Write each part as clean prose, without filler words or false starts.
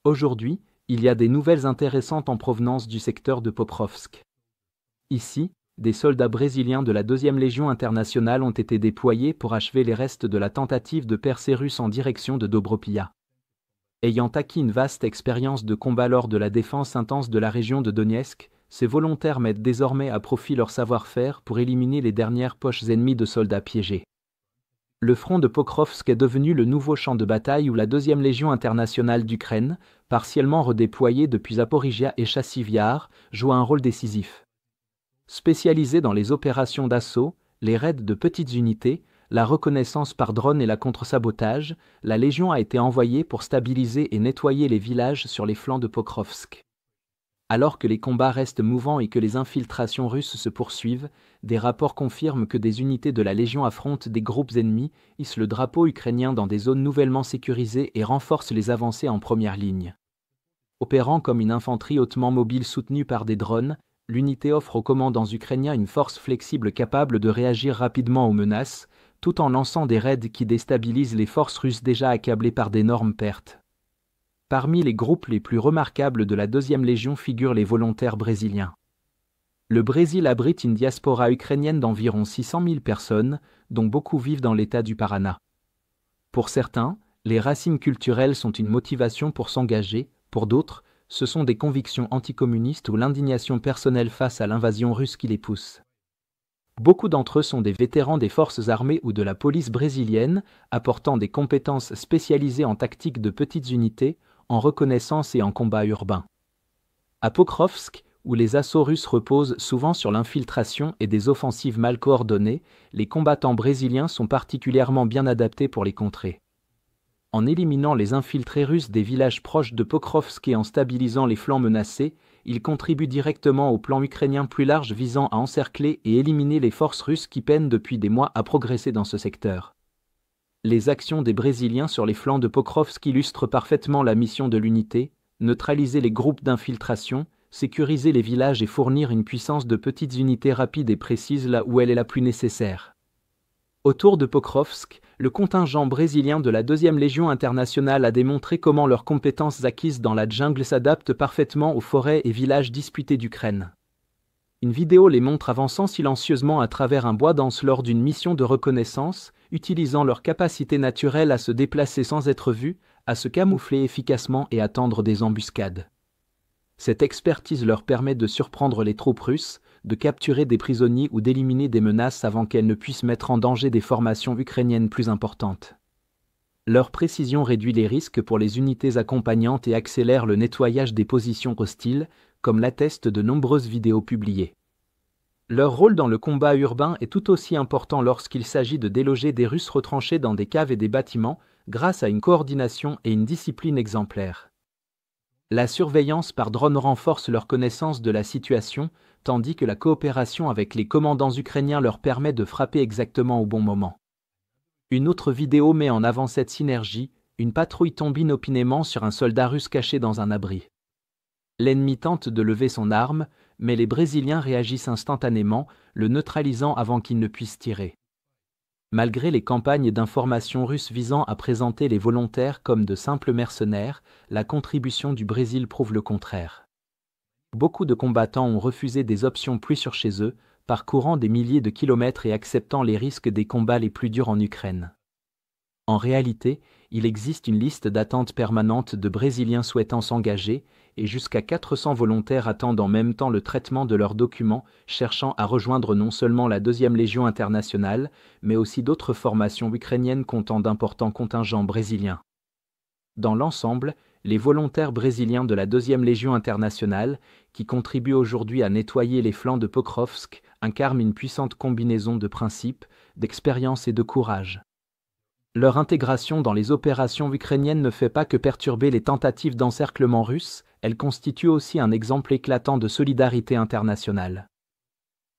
Aujourd'hui, il y a des nouvelles intéressantes en provenance du secteur de Pokrovsk. Ici, des soldats brésiliens de la 2e Légion internationale ont été déployés pour achever les restes de la tentative de percée russe en direction de Dobropilla. Ayant acquis une vaste expérience de combat lors de la défense intense de la région de Donetsk, ces volontaires mettent désormais à profit leur savoir-faire pour éliminer les dernières poches ennemies de soldats piégés. Le front de Pokrovsk est devenu le nouveau champ de bataille où la 2e Légion internationale d'Ukraine, partiellement redéployée depuis Zaporizhia et Chassivyar, joue un rôle décisif. Spécialisée dans les opérations d'assaut, les raids de petites unités, la reconnaissance par drone et la contre-sabotage, la Légion a été envoyée pour stabiliser et nettoyer les villages sur les flancs de Pokrovsk. Alors que les combats restent mouvants et que les infiltrations russes se poursuivent, des rapports confirment que des unités de la Légion affrontent des groupes ennemis, hissent le drapeau ukrainien dans des zones nouvellement sécurisées et renforcent les avancées en première ligne. Opérant comme une infanterie hautement mobile soutenue par des drones, l'unité offre aux commandants ukrainiens une force flexible capable de réagir rapidement aux menaces, tout en lançant des raids qui déstabilisent les forces russes déjà accablées par d'énormes pertes. Parmi les groupes les plus remarquables de la 2e Légion figurent les volontaires brésiliens. Le Brésil abrite une diaspora ukrainienne d'environ 600 000 personnes, dont beaucoup vivent dans l'État du Paraná. Pour certains, les racines culturelles sont une motivation pour s'engager, pour d'autres, ce sont des convictions anticommunistes ou l'indignation personnelle face à l'invasion russe qui les pousse. Beaucoup d'entre eux sont des vétérans des forces armées ou de la police brésilienne, apportant des compétences spécialisées en tactique de petites unités, en reconnaissance et en combat urbain. À Pokrovsk, où les assauts russes reposent souvent sur l'infiltration et des offensives mal coordonnées, les combattants brésiliens sont particulièrement bien adaptés pour les contrer. En éliminant les infiltrés russes des villages proches de Pokrovsk et en stabilisant les flancs menacés, ils contribuent directement au plan ukrainien plus large visant à encercler et éliminer les forces russes qui peinent depuis des mois à progresser dans ce secteur. Les actions des Brésiliens sur les flancs de Pokrovsk illustrent parfaitement la mission de l'unité, neutraliser les groupes d'infiltration, sécuriser les villages et fournir une puissance de petites unités rapides et précises là où elle est la plus nécessaire. Autour de Pokrovsk, le contingent brésilien de la 2e Légion internationale a démontré comment leurs compétences acquises dans la jungle s'adaptent parfaitement aux forêts et villages disputés d'Ukraine. Une vidéo les montre avançant silencieusement à travers un bois dense lors d'une mission de reconnaissance, utilisant leur capacité naturelle à se déplacer sans être vus, à se camoufler efficacement et à tendre des embuscades. Cette expertise leur permet de surprendre les troupes russes, de capturer des prisonniers ou d'éliminer des menaces avant qu'elles ne puissent mettre en danger des formations ukrainiennes plus importantes. Leur précision réduit les risques pour les unités accompagnantes et accélère le nettoyage des positions hostiles, comme l'attestent de nombreuses vidéos publiées. Leur rôle dans le combat urbain est tout aussi important lorsqu'il s'agit de déloger des Russes retranchés dans des caves et des bâtiments, grâce à une coordination et une discipline exemplaires. La surveillance par drone renforce leur connaissance de la situation, tandis que la coopération avec les commandants ukrainiens leur permet de frapper exactement au bon moment. Une autre vidéo met en avant cette synergie, une patrouille tombe inopinément sur un soldat russe caché dans un abri. L'ennemi tente de lever son arme, mais les Brésiliens réagissent instantanément, le neutralisant avant qu'il ne puisse tirer. Malgré les campagnes d'information russes visant à présenter les volontaires comme de simples mercenaires, la contribution du Brésil prouve le contraire. Beaucoup de combattants ont refusé des options plus sûres chez eux, parcourant des milliers de kilomètres et acceptant les risques des combats les plus durs en Ukraine. En réalité, il existe une liste d'attente permanente de Brésiliens souhaitant s'engager, et jusqu'à 400 volontaires attendent en même temps le traitement de leurs documents, cherchant à rejoindre non seulement la 2e Légion internationale, mais aussi d'autres formations ukrainiennes comptant d'importants contingents brésiliens. Dans l'ensemble, les volontaires brésiliens de la 2e Légion internationale, qui contribuent aujourd'hui à nettoyer les flancs de Pokrovsk, incarnent une puissante combinaison de principes, d'expérience et de courage. Leur intégration dans les opérations ukrainiennes ne fait pas que perturber les tentatives d'encerclement russes, elle constitue aussi un exemple éclatant de solidarité internationale.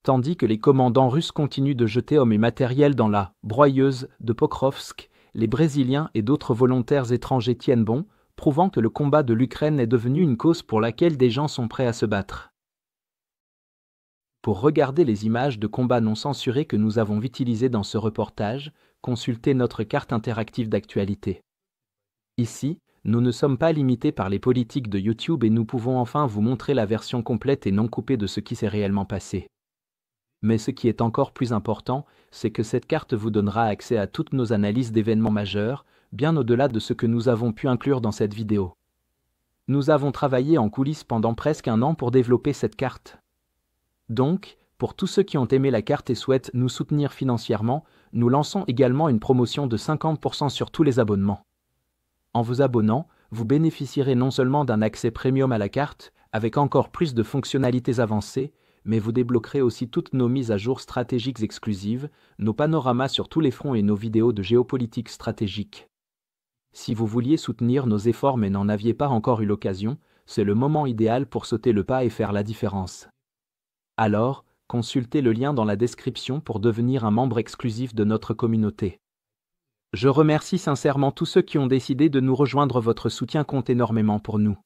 Tandis que les commandants russes continuent de jeter hommes et matériel dans la « broyeuse » de Pokrovsk, les Brésiliens et d'autres volontaires étrangers tiennent bon, prouvant que le combat de l'Ukraine est devenu une cause pour laquelle des gens sont prêts à se battre. Pour regarder les images de combats non censurées que nous avons utilisées dans ce reportage, consultez notre carte interactive d'actualité. Ici, Nous ne sommes pas limités par les politiques de YouTube et nous pouvons enfin vous montrer la version complète et non coupée de ce qui s'est réellement passé. Mais ce qui est encore plus important, c'est que cette carte vous donnera accès à toutes nos analyses d'événements majeurs, bien au-delà de ce que nous avons pu inclure dans cette vidéo. Nous avons travaillé en coulisses pendant presque un an pour développer cette carte. Donc, pour tous ceux qui ont aimé la carte et souhaitent nous soutenir financièrement, nous lançons également une promotion de 50% sur tous les abonnements. En vous abonnant, vous bénéficierez non seulement d'un accès premium à la carte, avec encore plus de fonctionnalités avancées, mais vous débloquerez aussi toutes nos mises à jour stratégiques exclusives, nos panoramas sur tous les fronts et nos vidéos de géopolitique stratégique. Si vous vouliez soutenir nos efforts mais n'en aviez pas encore eu l'occasion, c'est le moment idéal pour sauter le pas et faire la différence. Alors, consultez le lien dans la description pour devenir un membre exclusif de notre communauté. Je remercie sincèrement tous ceux qui ont décidé de nous rejoindre, votre soutien compte énormément pour nous.